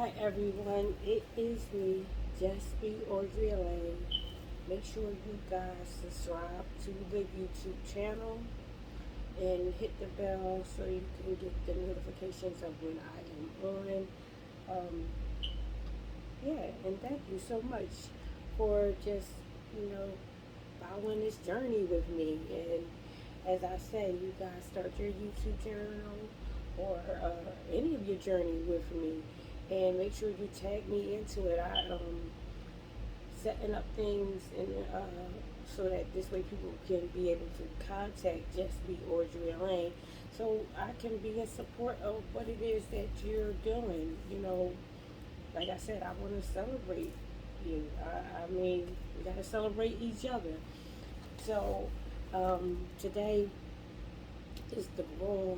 Hi everyone, it is me, Just Be Audrey Lane. Make sure you guys subscribe to the YouTube channel and hit the bell so you can get the notifications of when I am on. Um, yeah, and thank you so much for just, you know, following this journey with me. And as I say, you guys start your YouTube channel or any of your journey with me, and make sure you tag me into it. I setting up things and so that this way people can be able to contact Just Be Audrey Lane, so I can be in support of what it is that you're doing. Like I said, I want to celebrate you. I mean, we got to celebrate each other. So today is the raw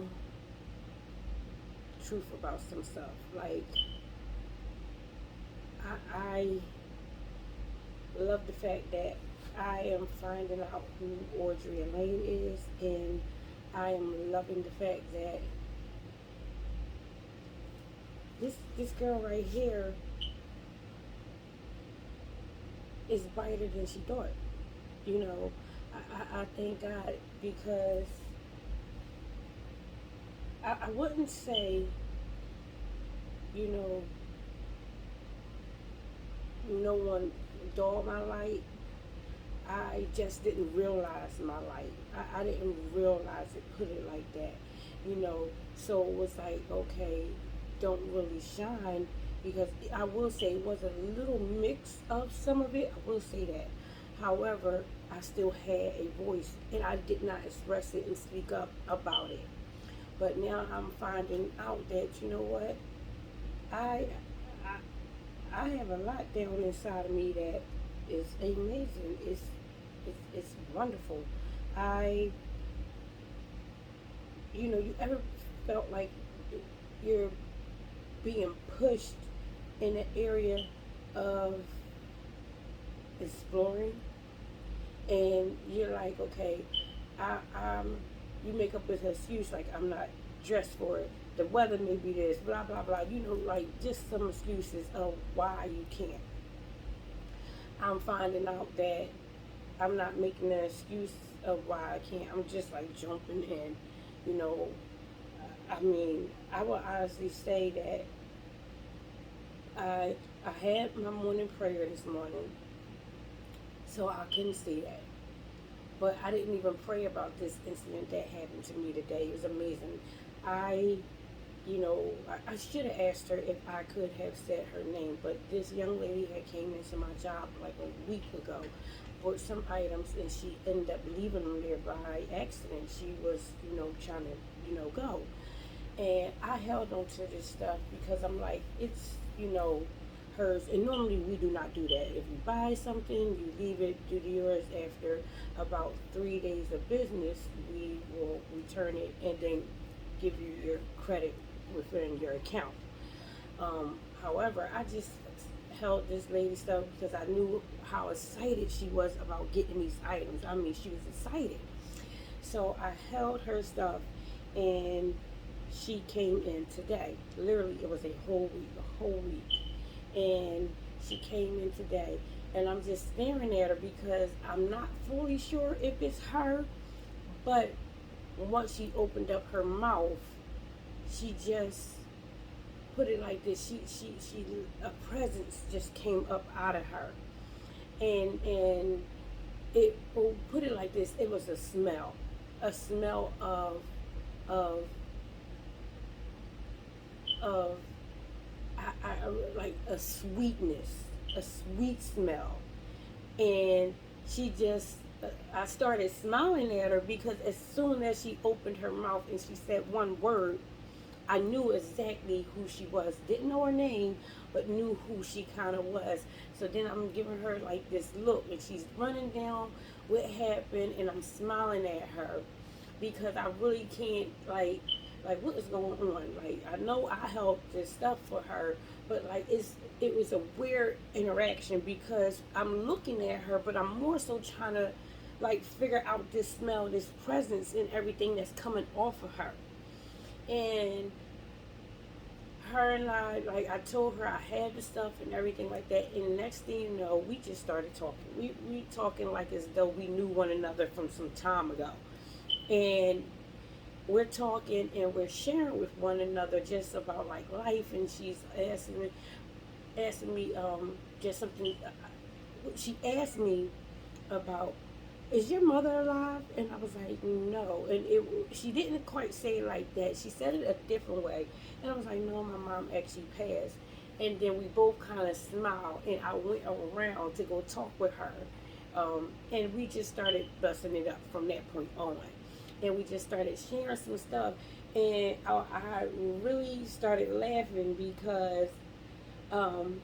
truth about some stuff. Like I love the fact that I am finding out who Audrey Lane is, and I am loving the fact that this girl right here is brighter than she thought. You know, I thank God because I wouldn't say, you know, no one dulled my light. I just didn't realize my light. I didn't realize it, put it like that, So it was like, okay, don't really shine, because I will say it was a little mix of some of it. I will say that. However, I still had a voice and I did not express it and speak up about it. But now I'm finding out that, you know what, I I, I have a lot down inside of me that is amazing. It's wonderful. I, you ever felt like you're being pushed in an area of exploring, and you're like, okay, I'm. You make up this excuse like I'm not dressed for it. The weather may be this, blah blah blah. Like just some excuses of why you can't. I'm finding out that I'm not making an excuse of why I can't. I'm just like jumping in, you know. I mean, I will honestly say that I had my morning prayer this morning, so I couldn't see that. But I didn't even pray about this incident that happened to me today. It was amazing. I, I should have asked her if I could have said her name, but this young lady had came into my job like a week ago, bought some items, and she ended up leaving them there by accident. She was, trying to, go. And I held on to this stuff because I'm like, it's, hers. And normally we do not do that. If you buy something, you leave it, do yours. After about 3 days of business, we will return it and then give you your credit within your account. However, I just held this lady stuff because I knew how excited she was about getting these items. I mean, she was excited. So I held her stuff, and she came in today. Literally, it was a whole week. And she came in today, and I'm just staring at her because I'm not fully sure if it's her, but once she opened up her mouth, she just put it like this. She a presence just came up out of her, and it, oh, put it like this. It was a smell of of like a sweetness, a sweet smell. And she just, I started smiling at her because as soon as she opened her mouth and she said one word, I knew exactly who she was. Didn't know her name, but knew who she kind of was. So then I'm giving her like this look, and she's running down what happened, and I'm smiling at her because I really can't, like what is going on? Like, I know I helped this stuff for her, but like it was a weird interaction because I'm looking at her, but I'm more so trying to like figure out this smell, this presence, and everything that's coming off of her. And her and I, like I told her I had the stuff and everything like that, and the next thing you know, we just started talking. We talking like as though we knew one another from some time ago, and we're talking and we're sharing with one another just about like life, and she's asking me just something. She asked me about, is your mother alive? And I was like, no. And she didn't quite say it like that. She said it a different way. And I was like, no, my mom actually passed. And then we both kind of smiled, and I went around to go talk with her. And we just started busting it up from that point on. And we just started sharing some stuff. And I really started laughing because um,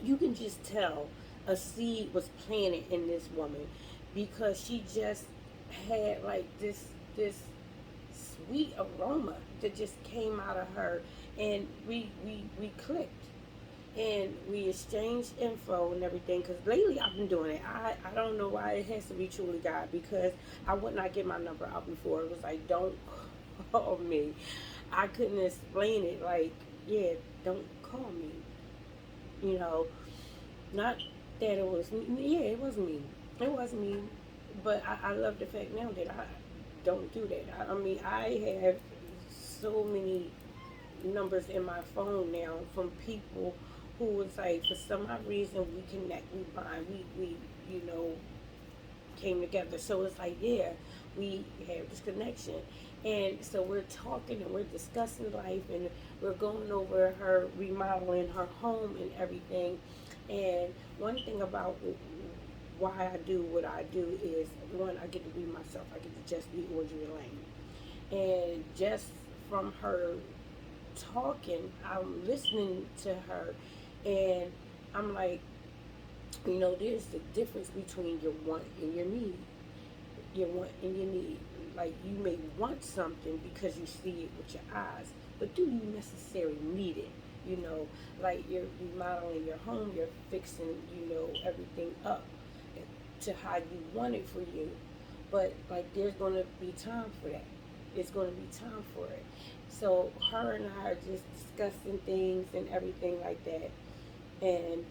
you can just tell a seed was planted in this woman, because she just had like this sweet aroma that just came out of her, and we clicked, and we exchanged info and everything. Because lately I've been doing it. I don't know why it has to be truly God, because I would not get my number out before. It was like, don't call me. I couldn't explain it. Like, yeah, don't call me. You know, not that it was, yeah, it was me. It was me. But I love the fact now that I don't do that. I mean, I have so many numbers in my phone now from people who was like, for some odd reason, we connect, we bond, we you know, came together. So it's like, yeah, we have this connection. And so we're talking and we're discussing life, and we're going over her remodeling her home and everything. And one thing about why I do what I do is, one, I get to be myself. I get to just be Audrey Lane. And just from her talking, I'm listening to her, and I'm like, you know, there's the difference between your want and your need. Your want and your need. Like, you may want something because you see it with your eyes, but do you necessarily need it? You know, like you're remodeling your home, you're fixing, you know, everything up to how you want it for you. But like, there's going to be time for that. It's going to be time for it. So her and I are just discussing things and everything like that. And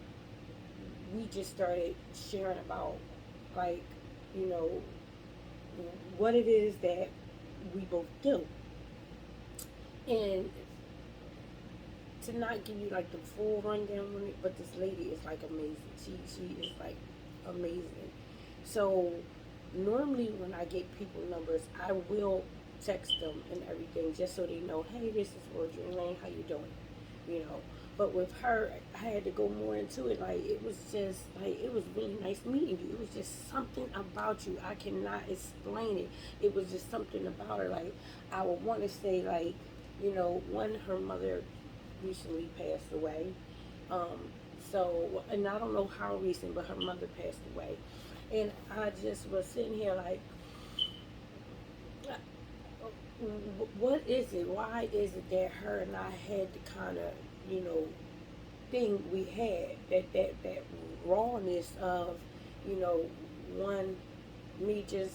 we just started sharing about, like, you know, what it is that we both do. And to not give you like the full rundown on it, but this lady is like amazing. She is like amazing. So normally when I get people numbers, I will text them and everything just so they know, hey, this is Audrey Lane, how you doing? You know. But with her, I had to go more into it. Like, it was just like, it was really nice meeting you. It was just something about you. I cannot explain it. It was just something about her. Like, I would want to say, like, you know, one, her mother recently passed away. Um, so, and I don't know how recent, but her mother passed away. And I just was sitting here like, what is it? Why is it that her and I had to kind of, you know, thing we had, that rawness of, you know, one, me just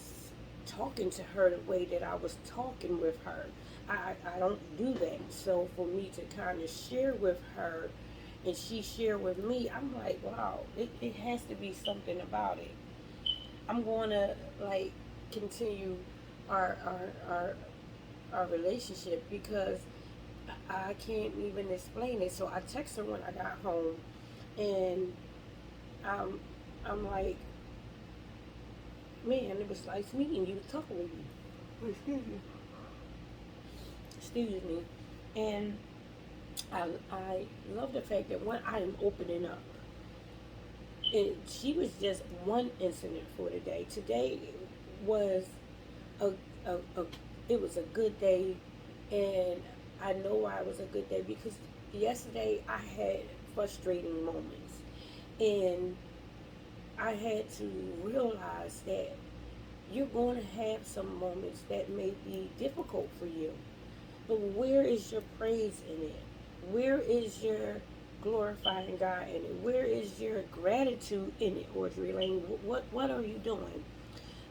talking to her the way that I was talking with her. I don't do that. So for me to kind of share with her and she share with me, I'm like, wow, it has to be something about it. I'm going to like continue our, our, our, our relationship, because I can't even explain it. So I texted her when I got home, and um, I'm like, man, it was nice meeting you, talking with you. Excuse me. Excuse me. And I love the fact that, one, I am opening up. And she was just one incident for today. Today was a, a it was a good day, and I know why it was a good day, because yesterday I had frustrating moments, and I had to realize that you're going to have some moments that may be difficult for you, but where is your praise in it? Where is your glorifying God in it? Where is your gratitude in it, Audrey Lane? What are you doing?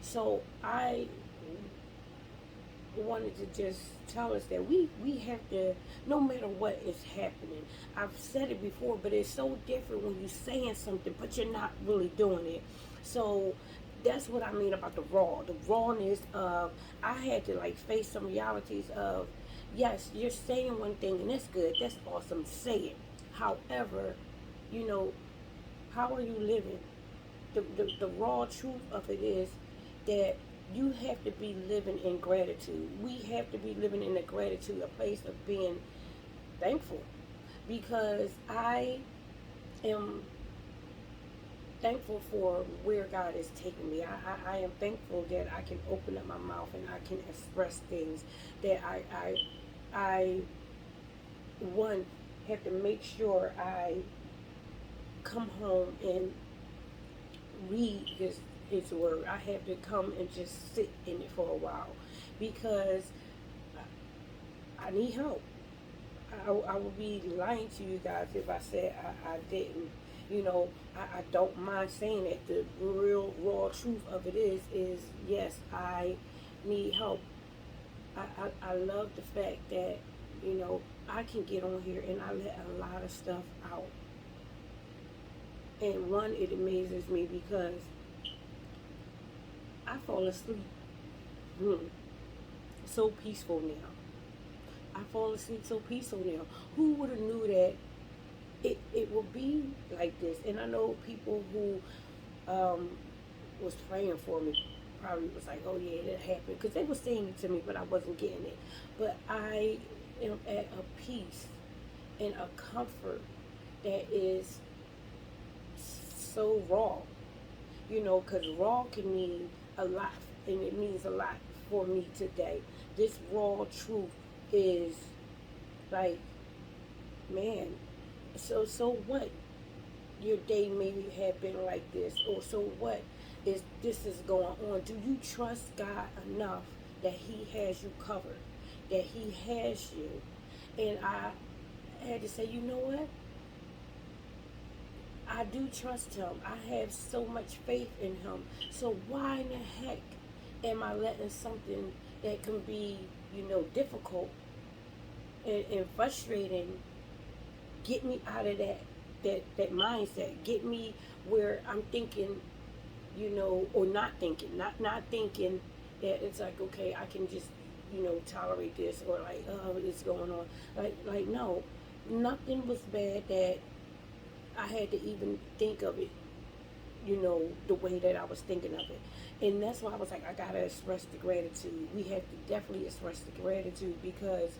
So I wanted to just tell us that we have to, no matter what is happening. I've said it before, but it's so different when you're saying something, but you're not really doing it. So that's what I mean about the rawness of, I had to like face some realities of, yes, you're saying one thing and that's good, that's awesome, say it. However, you know, how are you living? The raw truth of it is that you have to be living in gratitude. We have to be living in a gratitude, a place of being thankful. Because I am thankful for where God is taking me. I am thankful that I can open up my mouth and I can express things that I one, have to make sure I come home and read his word. I have to come and just sit in it for a while because I need help. I would be lying to you guys if I said I didn't. You know, I don't mind saying that. The real raw truth of it is yes, I need help. I love the fact that, you know, I can get on here and I let a lot of stuff out. And one, it amazes me because I fall asleep so peaceful now. I fall asleep so peaceful now. Who would have knew that it would be like this? And I know people who um, was praying for me probably was like, oh yeah, that happened. Because they were saying it to me, but I wasn't getting it. But I am at a peace and a comfort that is so raw. You know, because raw can mean a lot, and it means a lot for me today. This raw truth is like, man, so what? Your day maybe have been like this, or so what is this is going on? Do you trust God enough that He has you covered, that He has you? And I had to say, you know what? I do trust him. I have so much faith in him. So why in the heck am I letting something that can be, you know, difficult and frustrating get me out of that mindset? Get me where I'm thinking, you know, or not thinking, not thinking that it's like, okay, I can just, you know, tolerate this, or like, oh, it's going on. Like no, nothing was bad that I had to even think of it, you know, the way that I was thinking of it. And that's why I was like, I gotta express the gratitude. We have to definitely express the gratitude because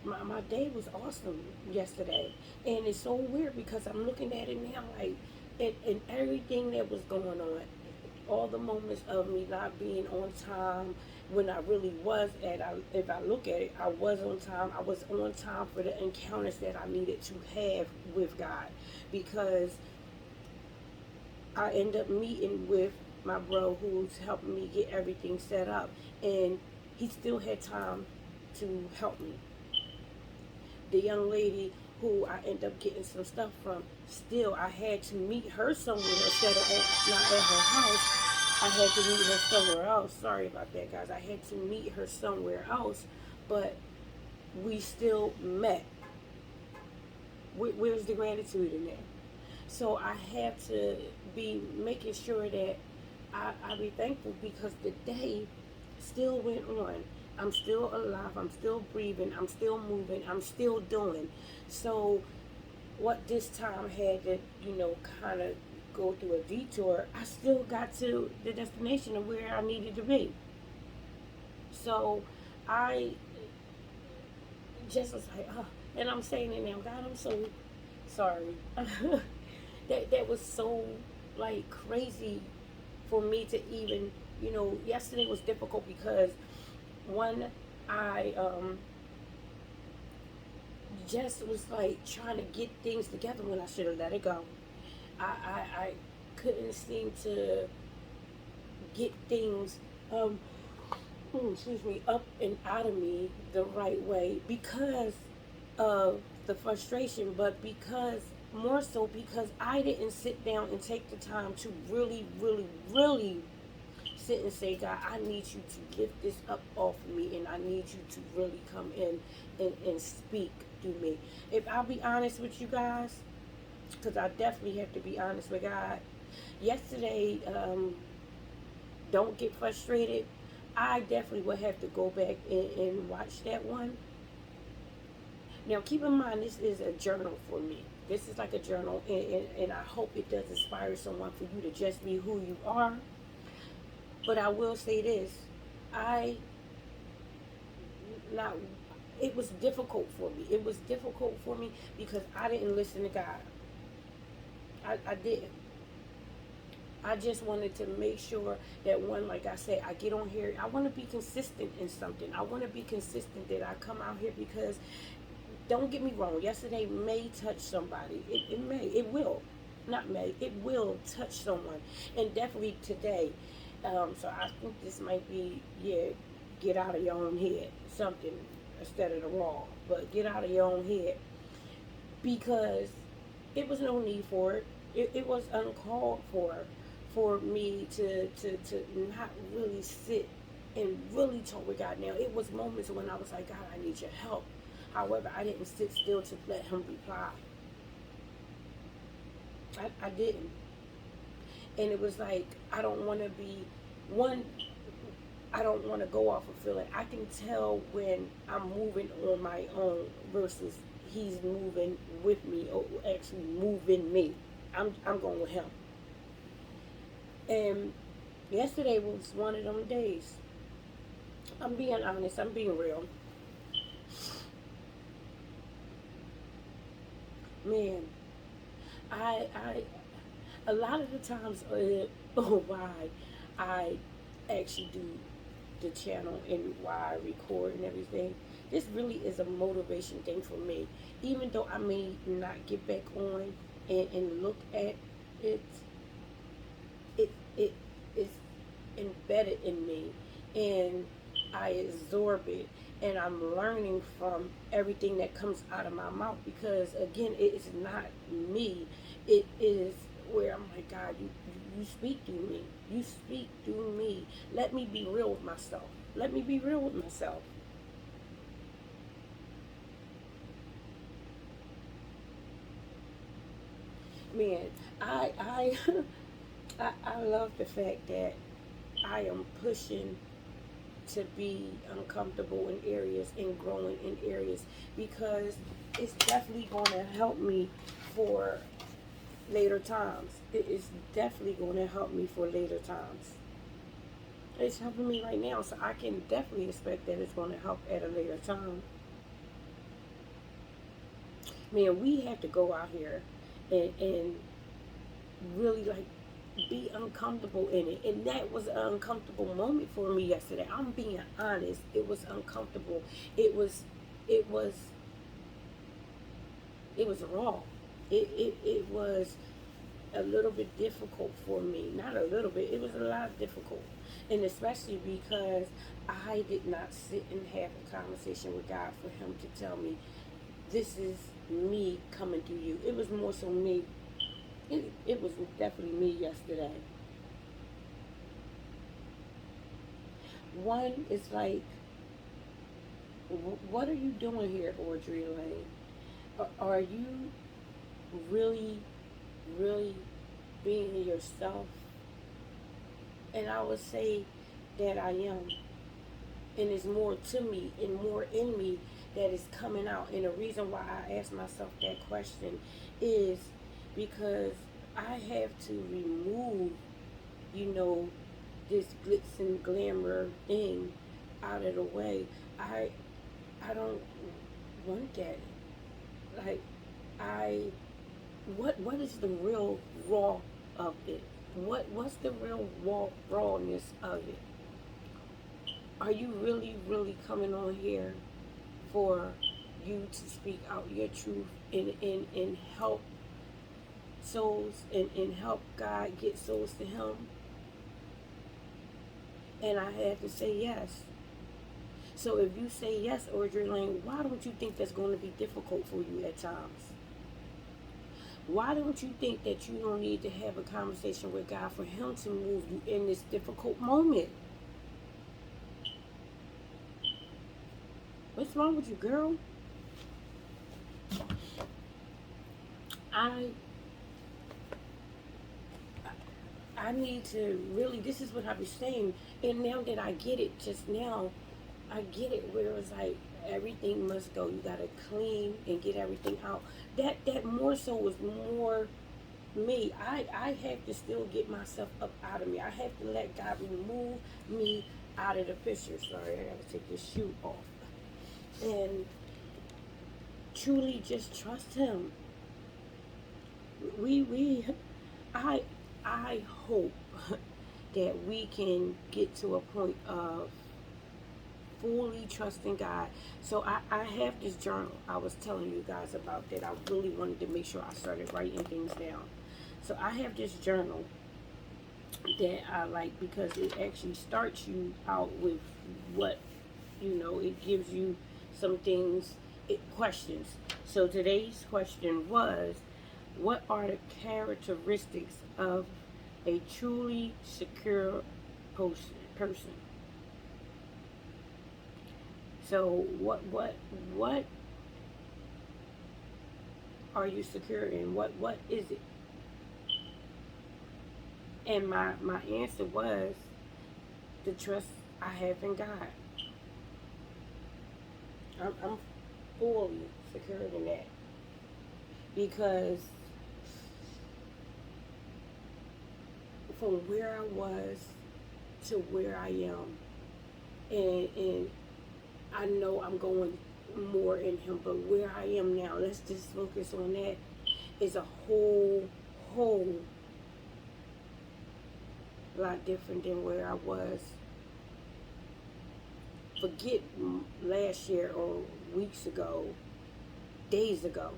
my day was awesome yesterday. And it's so weird because I'm looking at it now, like, and everything that was going on, all the moments of me not being on time when I really was at, if I look at it, I was on time. I was on time for the encounters that I needed to have with God because I end up meeting with my bro who's helping me get everything set up, and he still had time to help me. The young lady who I end up getting some stuff from, still I had to meet her somewhere instead of not at her house. I had to meet her somewhere else. Sorry about that, guys. I had to meet her somewhere else, but we still met. Where's the gratitude in there? So I have to be making sure that I be thankful because the day still went on. I'm still alive. I'm still breathing. I'm still moving. I'm still doing. So what this time had to, you know, kind of go through a detour, I still got to the destination of where I needed to be. So I just was like, oh, and I'm saying it now, God, I'm so sorry. That was so like crazy for me to even, you know, yesterday was difficult because one, I just was like trying to get things together when I should have let it go. I couldn't seem to get things excuse me, up and out of me the right way because of the frustration, but because more so because I didn't sit down and take the time to really, really, really sit and say, God, I need you to lift this up off of me, and I need you to really come in and speak through me. If I'll be honest with you guys, because I definitely have to be honest with God. Yesterday, don't get frustrated. I definitely would have to go back and watch that one. Now, keep in mind, this is a journal for me. This is like a journal, and I hope it does inspire someone for you to just be who you are. But I will say this, I not. It was difficult for me. It was difficult for me because I didn't listen to God. I didn't. I just wanted to make sure that one, like I said, I get on here. I want to be consistent in something. I want to be consistent that I come out here because, don't get me wrong, yesterday may touch somebody. It may. It will. Not may. It will touch someone. And definitely today. So I think this might be, yeah, get out of your own head. Something instead of the raw. But get out of your own head. Because it was no need for it. It was uncalled for me to not really sit and really talk with God. Now, it was moments when I was like, God, I need your help. However, I didn't sit still to let him reply. I didn't. And it was like, I don't want to be, one, I don't want to go off of feeling. I can tell when I'm moving on my own versus he's moving with me, or actually moving me. I'm going with him. And yesterday was one of them days. I'm being honest. I'm being real. Man, I a lot of the times, why I actually do the channel and why I record and everything, this really is a motivation thing for me. Even though I may not get back on and look at it, it is embedded in me, and I absorb it, and I'm learning from everything that comes out of my mouth, because again, it is not me. It is where I'm like, God, you speak through me. You speak through me. Let me be real with myself. Let me be real with myself. Man, I I love the fact that I am pushing to be uncomfortable in areas and growing in areas, because it's definitely going to help me for later times. It is definitely going to help me for later times. It's helping me right now, so I can definitely expect that it's going to help at a later time. Man, we have to go out here and really like be uncomfortable in it. And that was an uncomfortable moment for me yesterday. I'm being honest. It was uncomfortable. It was it was it was raw. It was a little bit difficult for me. Not a little bit, it was a lot difficult. And especially because I did not sit and have a conversation with God for him to tell me, this is me coming to you. It was more so me. It was definitely me yesterday. One is like, what are you doing here, Audrey Lane? Are you really, really being yourself? And I would say that I am. And it's more to me and more in me that is coming out. And the reason why I ask myself that question is because I have to remove, you know, this glitz and glamour thing out of the way. I I don't want that. Like, I what is the real raw of it? What's the real rawness of it? Are you really, really coming on here for you to speak out your truth and help souls and help God get souls to him? And I had to say yes. So if you say yes, Audrey Lane, why don't you think that's going to be difficult for you at times? Why don't you think that you don't need to have a conversation with God for Him to move you in this difficult moment? What's wrong with you, girl? I I need to really, this is what I was saying. And now that I get it, just now, I get it where it's like everything must go. You gotta clean and get everything out. That more so was more me. I have to still get myself up out of me. I have to let God remove me out of the picture. Sorry, I gotta take this shoe off. And truly just trust Him. We I I hope that we can get to a point of fully trusting God. So I have this journal I was telling you guys about that I really wanted to make sure I started writing things down. So I have this journal that I like because it actually starts you out with what, it gives you some things, questions. So today's question was, what are the characteristics of a truly secure person? So what are you secure in? What is it? And my answer was the trust I have in God. I'm fully secure in that because from where I was to where I am, and I know I'm going more in Him, but where I am now, let's just focus on that, is a whole lot different than where I was. Forget last year or weeks ago, days ago.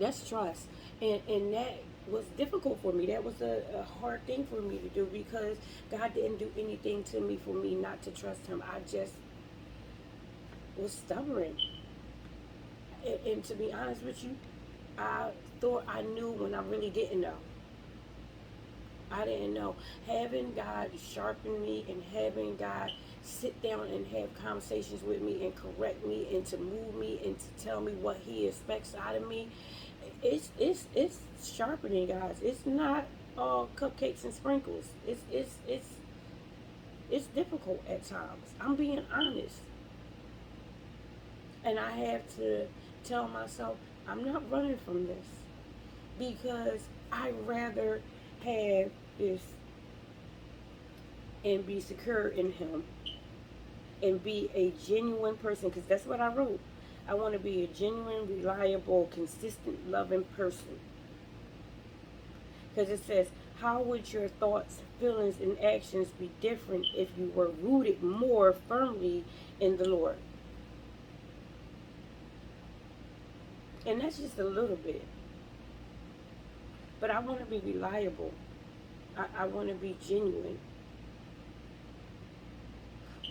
That's trust. And that was difficult for me. That was a hard thing for me to do because God didn't do anything to me for me not to trust Him. I just was stubborn. And to be honest with you, I thought I knew when I really didn't know. I didn't know. Having God sharpen me and having God sit down and have conversations with me and correct me and to move me and to tell me what He expects out of me, it's sharpening, guys. It's not all cupcakes and sprinkles. It's difficult at times. I'm being honest, and I have to tell myself I'm not running from this because I rather have this and be secure in Him and be a genuine person, because that's what I wrote. I want to be a genuine, reliable, consistent, loving person. Because it says, how would your thoughts, feelings, and actions be different if you were rooted more firmly in the Lord? And that's just a little bit. But I want to be reliable. I want to be genuine.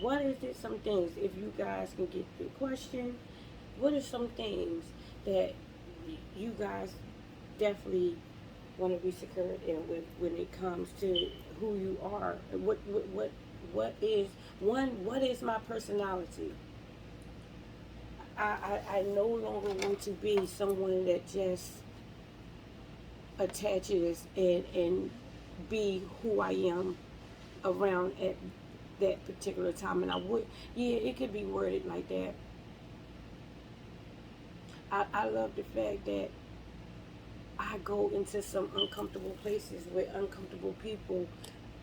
What is it, some things, if you guys can get the question, what are some things that you guys definitely want to be secured in with when it comes to who you are? What is my personality? I no longer want to be someone that just attaches and be who I am around at that particular time. And it could be worded like that. I love the fact that I go into some uncomfortable places with uncomfortable people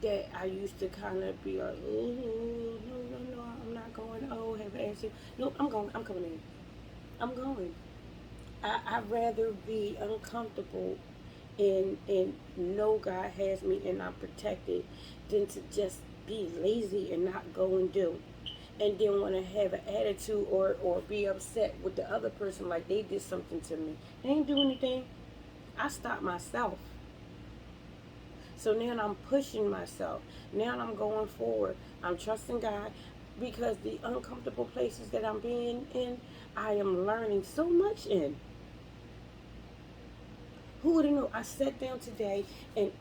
that I used to kind of be like, oh, no, I'm not going. Oh, have an attitude. No, I'm going. I'm coming in. I'm going. I'd rather be uncomfortable and know God has me and I'm protected than to just be lazy and not go and do. And then want to have an attitude or be upset with the other person like they did something to me. They ain't do anything. I stopped myself. So now I'm pushing myself. Now I'm going forward. I'm trusting God because the uncomfortable places that I'm being in, I am learning so much in. Who would have known? I sat down today and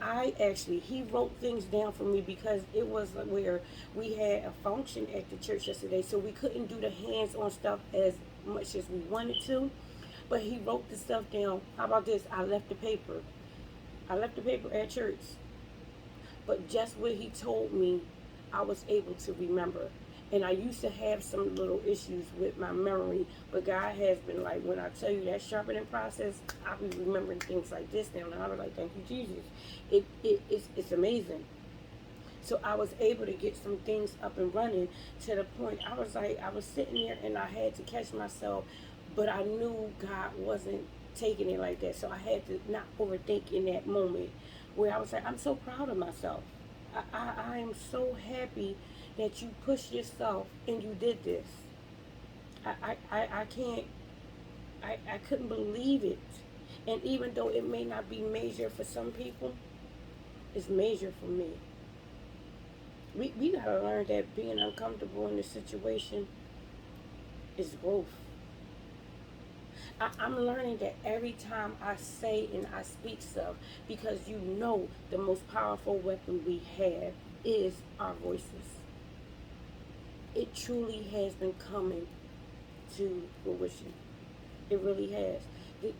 he wrote things down for me because it was where we had a function at the church yesterday, so we couldn't do the hands on stuff as much as we wanted to. But he wrote the stuff down. How about this? I left the paper. I left the paper at church. But just what he told me, I was able to remember. And I used to have some little issues with my memory, but God has been like, when I tell you that sharpening process, I'll be remembering things like this now. And I was like, thank you, Jesus. It's amazing. So I was able to get some things up and running to the point I was like, I was sitting there and I had to catch myself, but I knew God wasn't taking it like that. So I had to not overthink in that moment where I was like, I'm so proud of myself. I am so happy that you pushed yourself and you did this. I can't, I couldn't believe it. And even though it may not be major for some people, it's major for me. We gotta learn that being uncomfortable in this situation is growth. I'm learning that every time I say and I speak stuff, because you know the most powerful weapon we have is our voices. It truly has been coming to fruition. It really has.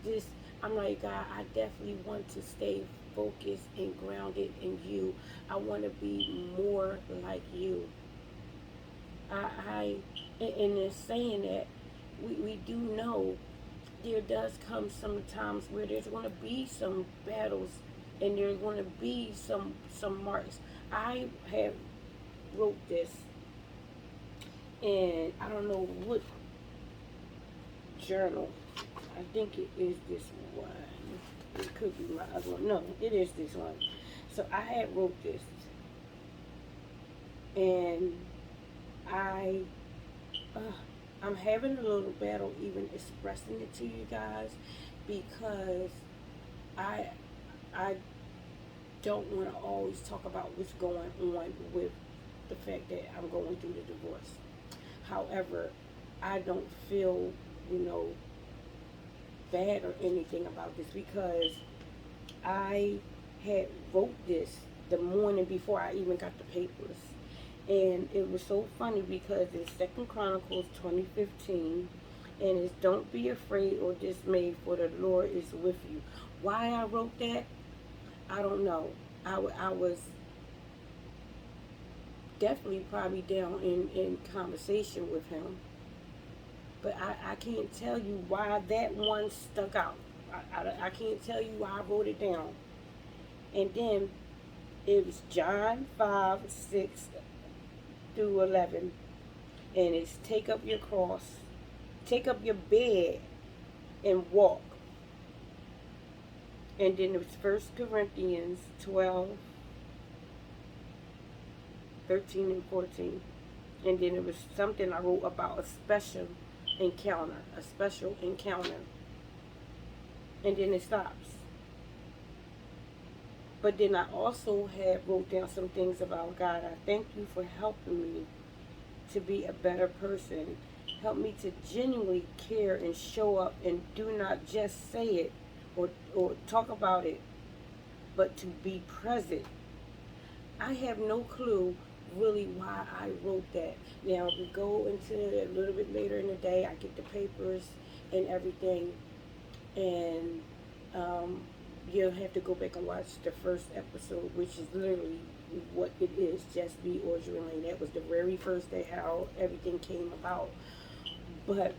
This, I'm like, God, I definitely want to stay focused and grounded in you. I want to be more like you. And in saying that, we do know there does come some times where there's going to be some battles and there's going to be some marks. I have wrote this, and I don't know what journal. I think it is this one. It could be my other one. No, it is this one. So I had wrote this, and I, uh, I'm having a little battle even expressing it to you guys because I, I don't want to always talk about what's going on with the fact that I'm going through the divorce. However, I don't feel, you know, bad or anything about this because I had wrote this the morning before I even got the papers. And it was so funny because it's Second Chronicles 20:15, and it's don't be afraid or dismayed, for the Lord is with you. Why I wrote that, I don't know. I was definitely probably down in conversation with him. But I can't tell you why that one stuck out. I can't tell you why I wrote it down. And then it was John 5:6-11. And it's take up your cross, take up your bed, and walk. And then it was 1 Corinthians 12:13-14. And then it was something I wrote about a special encounter. And then it stops. But then I also had wrote down some things about God. I thank you for helping me to be a better person. Help me to genuinely care and show up and do not just say it or talk about it, but to be present. I have no clue really why I wrote that. Now we go into it a little bit later in the day. I get the papers and everything, and you'll have to go back and watch the first episode, which is literally what it is, Just Be Audrey Lane. That was the very first day how everything came about. But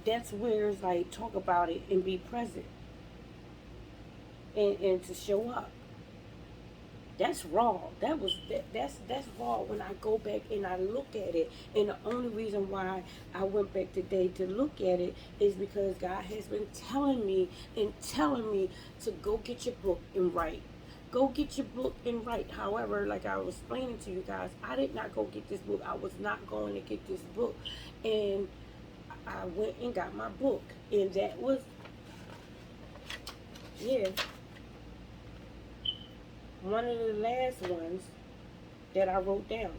that's where it's like, talk about it and be present and to show up. That's raw. That's raw when I go back and I look at it. And the only reason why I went back today to look at it is because God has been telling me to go get your book and write. Go get your book and write. However, like I was explaining to you guys, I did not go get this book. I was not going to get this book. And I went and got my book. And that was, yeah, one of the last ones that I wrote down.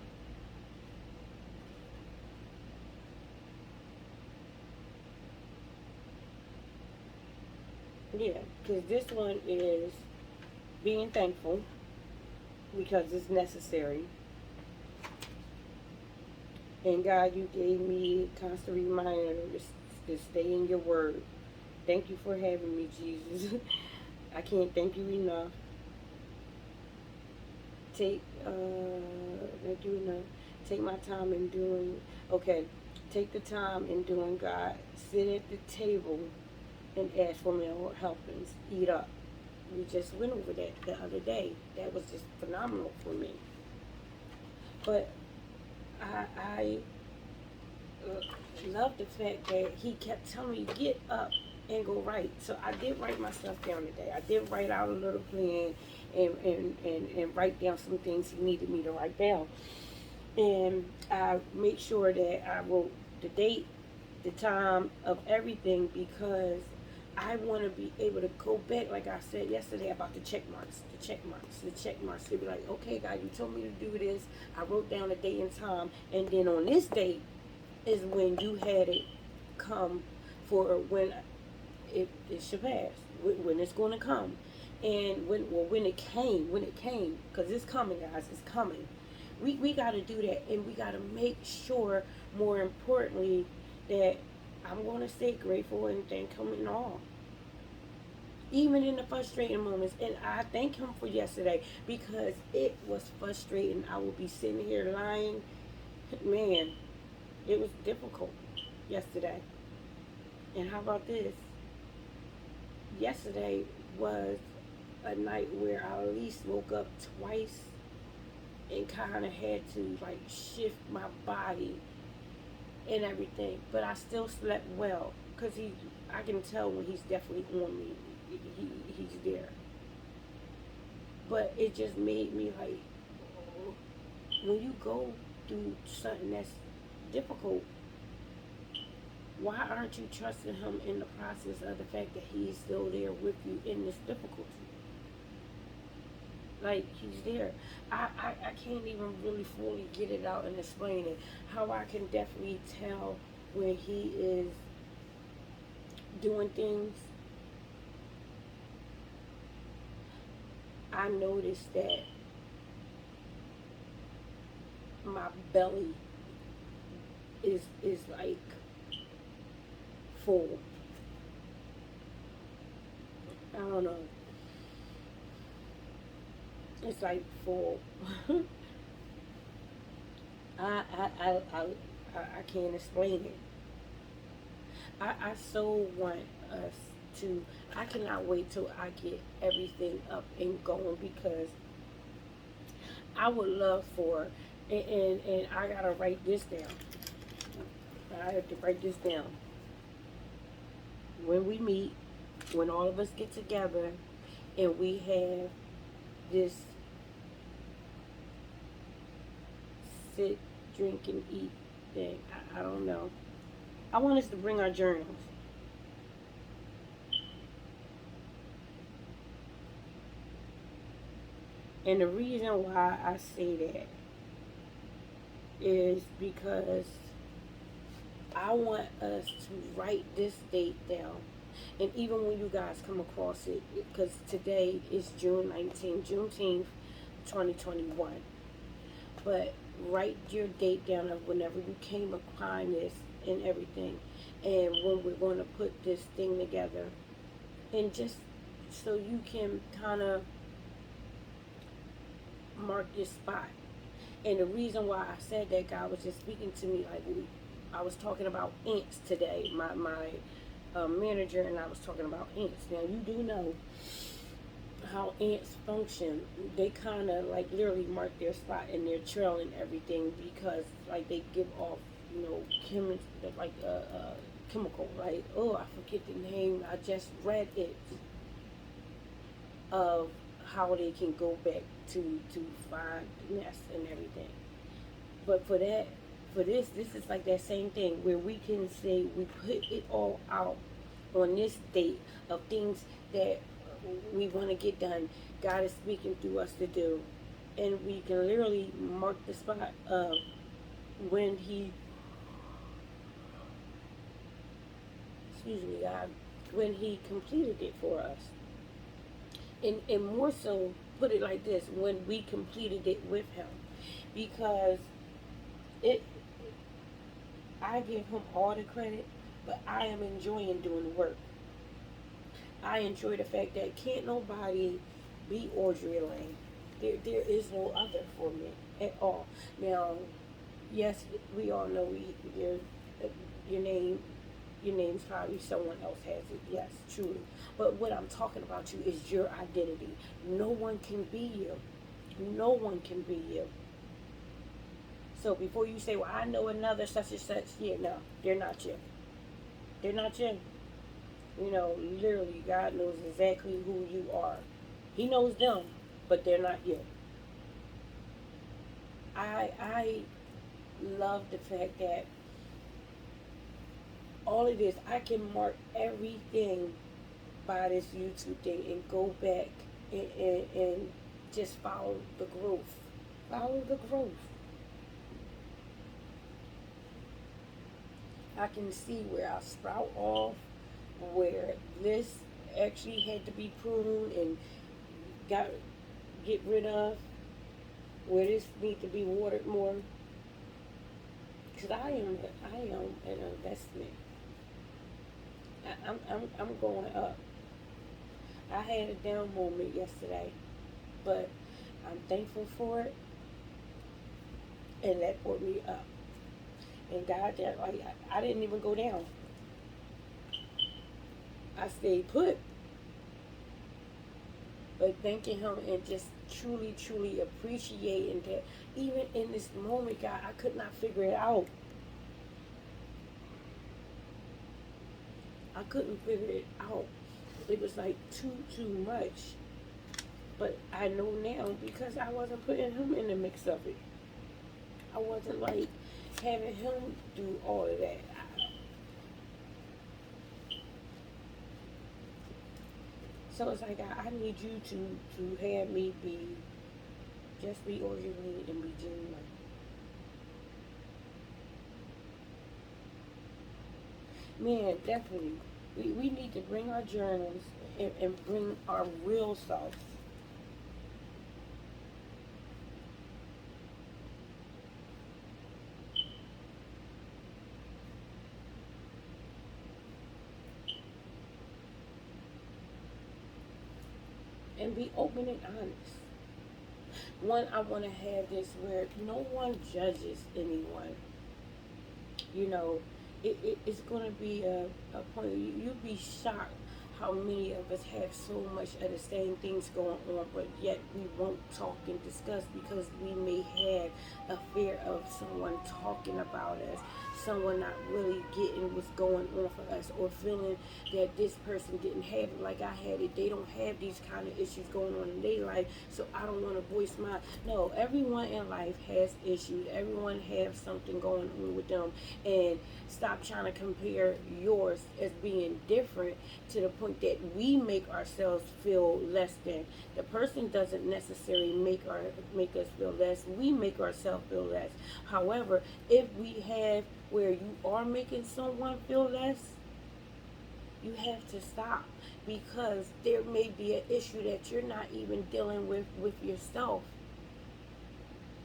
Yeah, because this one is being thankful because it's necessary. And God, you gave me a constant reminder to stay in your word. Thank you for having me, Jesus. I can't thank you enough. Take, thank you enough. Take my time in doing, okay, take the time in doing God. Sit at the table and ask for meal helpings. Eat up. We just went over that the other day. That was just phenomenal for me. But I love the fact that he kept telling me, get up and go write. So I did write my stuff down today. I did write out a little plan and write down some things he needed me to write down. And I make sure that I wrote the date, the time of everything, because I want to be able to go back, like I said yesterday about the check marks, the check marks. To be like, okay, God, you told me to do this. I wrote down the date and time, and then on this date is when you had it come for when it should pass, when it's going to come, and when it came, because it's coming, guys, it's coming. We got to do that, and we got to make sure, more importantly, that I'm going to stay grateful and thank him in all, even in the frustrating moments. And I thank him for yesterday because it was frustrating. I would be sitting here lying, man. It was difficult yesterday. And how about this? Yesterday was a night where I at least woke up twice and kind of had to like shift my body and everything, but I still slept well because I can tell when he's definitely on me. He's there. But it just made me like, when you go through something that's difficult, why aren't you trusting him in the process of the fact that he's still there with you in this difficulty? Like, he's there. I can't even really fully get it out and explain it. How I can definitely tell when he is doing things. I noticed that my belly is like full. I don't know. It's like full. I, I, I, I, I can't explain it. I so want us to, I cannot wait till I get everything up and going, because I would love for, and I gotta write this down. I have to write this down. When we meet, when all of us get together and we have this sit, drink, and eat thing, I don't know. I want us to bring our journals. And the reason why I say that is because I want us to write this date down. And even when you guys come across it, because today is June 19th, Juneteenth, 2021. But write your date down of whenever you came upon this and everything. And when we're going to put this thing together. And just so you can kind of mark your spot. And the reason why I said that, God was just speaking to me, like, I was talking about ants today. My manager and I was talking about ants. Now, you do know how ants function. They kind of like literally mark their spot and their trail and everything, because like they give off, like chemical, right? Oh, I forget the name. I just read it, of how they can go back to find the nest and everything. But for this is like that same thing where we can say we put it all out on this date of things that we want to get done. God is speaking through us to do, and we can literally mark the spot of when He. Excuse me, God. when he completed it for us. And more so, put it like this, when we completed it with him. Because it, I give him all the credit, but I am enjoying doing the work. I enjoy the fact that can't nobody be Audrey Lane. There is no other for me at all. Now, yes, we all know your name, your name's probably someone else has it. Yes, truly. But what I'm talking about you is your identity. No one can be you. No one can be you. So before you say, well, I know another such and such, yeah, no, they're not you. They're not you. You know, literally, God knows exactly who you are. He knows them, but they're not you. I love the fact that all it is, I can mark everything by this YouTube thing and go back and just follow the growth. Follow the growth. I can see where I sprout off, where this actually had to be pruned and got get rid of, where this need to be watered more. Because I am an investment. I'm going up. I had a down moment yesterday, but I'm thankful for it, and that brought me up. And God, that like I didn't even go down. I stayed put, but thanking Him and just truly, truly appreciating that even in this moment, God, I could not figure it out. I couldn't figure it out. It was like too much. But I know now because I wasn't putting Him in the mix of it. I wasn't like having Him do all of that. So it's like I need you to have me be just be ordinary and be genuine. Man, definitely. We need to bring our journals and bring our real self. And be open and honest. One, I want to have this where no one judges anyone. You know, it's going to be a point, you'll be shocked how many of us have so much of the same things going on, but yet we won't talk and discuss because we may have a fear of someone talking about us, someone not really getting what's going on for us, or feeling that this person didn't have it like I had it. They don't have these kind of issues going on in their life, so I don't want to voice mine. No, everyone in life has issues. Everyone has something going on with them, and stop trying to compare yours as being different to the point that we make ourselves feel less than. The person doesn't necessarily make us feel less. We make ourselves feel less. However, if we have where you are making someone feel less, you have to stop, because there may be an issue that you're not even dealing with yourself,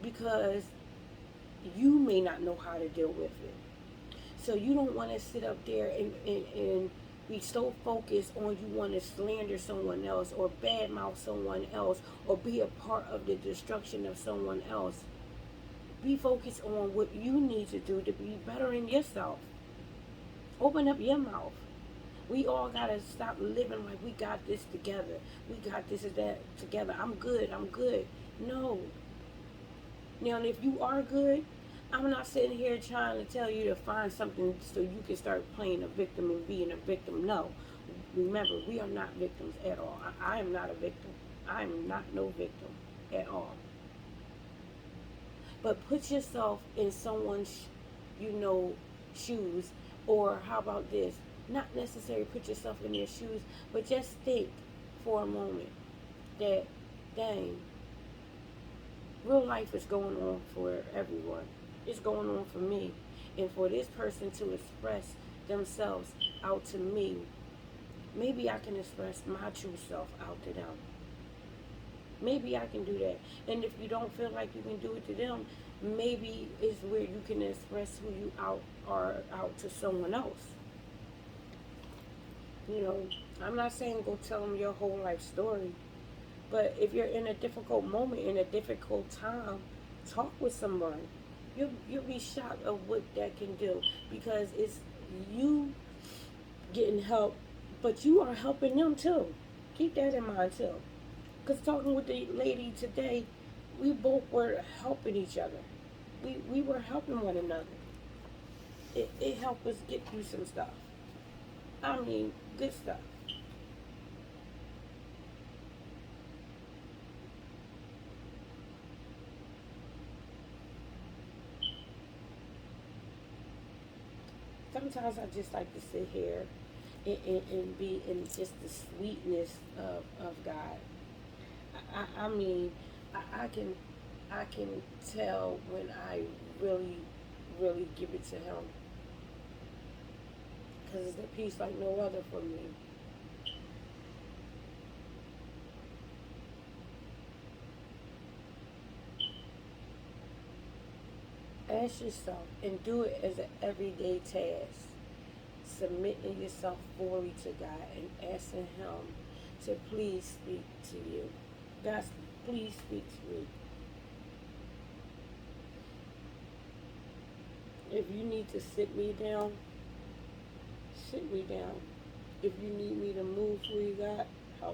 because you may not know how to deal with it. So you don't want to sit up there and be so focused on you want to slander someone else or badmouth someone else or be a part of the destruction of someone else. Be focused on what you need to do to be better in yourself. Open up your mouth. We all gotta stop living like we got this together. We got this and that together. I'm good. I'm good. No. Now, if you are good, I'm not sitting here trying to tell you to find something so you can start playing a victim and being a victim. No. Remember, we are not victims at all. I am not a victim. I am not no victim at all. But put yourself in someone's, you know, shoes. Or how about this? Not necessarily put yourself in their shoes, but just think for a moment that, dang, real life is going on for everyone. It's going on for me. And for this person to express themselves out to me, maybe I can express my true self out to them. Maybe I can do that. And if you don't feel like you can do it to them, maybe it's where you can express who you out are out to someone else. You know, I'm not saying go tell them your whole life story, but if you're in a difficult moment, in a difficult time, talk with someone. You'll be shocked of what that can do, because it's you getting help, but you are helping them too. Keep that in mind too. Because talking with the lady today, we both were helping each other. We were helping one another. It helped us get through some stuff. I mean, good stuff. Sometimes I just like to sit here and be in just the sweetness of God. I mean, I can tell when I really, really give it to Him, because it's a peace like no other for me. Ask yourself and do it as an everyday task. Submitting yourself fully to God and asking Him to please speak to you. God, please speak to me. If you need to sit me down, sit me down. If you need me to move for you, God,